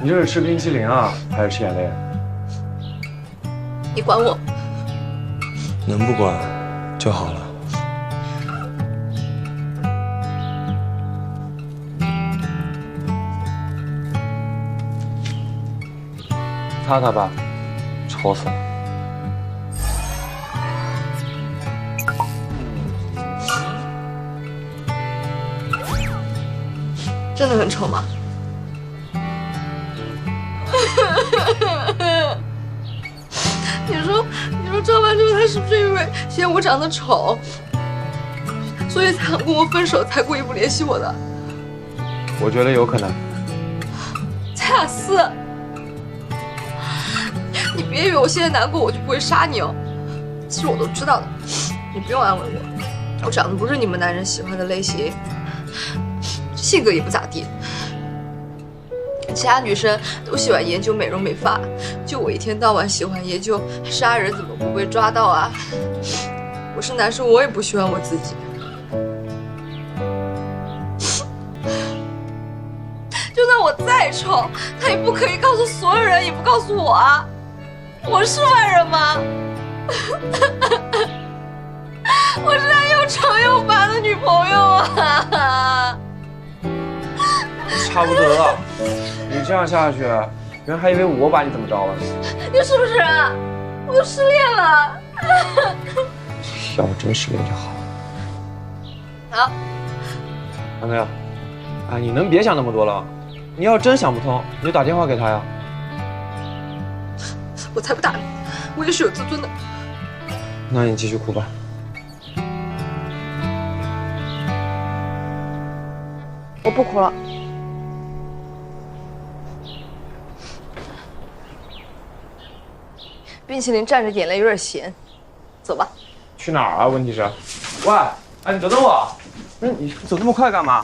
你这是吃冰淇淋啊，还是吃眼泪？你管我？能不管就好了。擦擦吧，丑死了。真的很丑吗？你说赵万州他是不是因为嫌我长得丑，所以才想跟我分手，才故意不联系我的？我觉得有可能。蔡雅思，你别以为我现在难过我就不会杀你哦。其实我都知道的，你不用安慰我。我长得不是你们男人喜欢的类型，性格也不咋地。其他女生都喜欢研究美容美发，就我一天到晚喜欢研究杀人怎么不被抓到啊！我是男生，我也不喜欢我自己。就算我再丑，他也不可以告诉所有人，也不告诉我啊！我是坏人吗？我是他又丑又烦的女朋友啊！差不多了，你这样下去，别人还以为我把你怎么着了。你是不是啊？我都失恋了。要我真失恋就好了。好，安德呀，哎，你能别想那么多了。你要真想不通，你就打电话给他呀。我才不打你，我也是有自尊的。那你继续哭吧。我不哭了。冰淇淋蘸着眼泪有点咸，走吧。去哪儿啊？问题是，喂，哎，你等等我。不是你走那么快干嘛？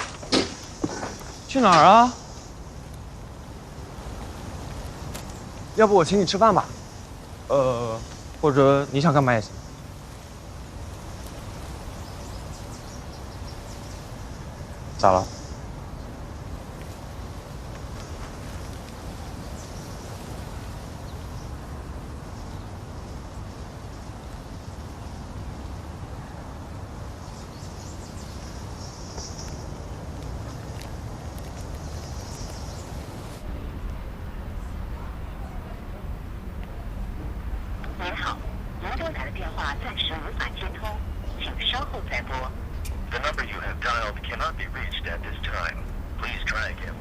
去哪儿啊？要不我请你吃饭吧？或者你想干嘛也行。咋了？您好，您拨打的电话暂时无法接通，请稍后再拨。The number you have dialed cannot be reached at this time. Please try again.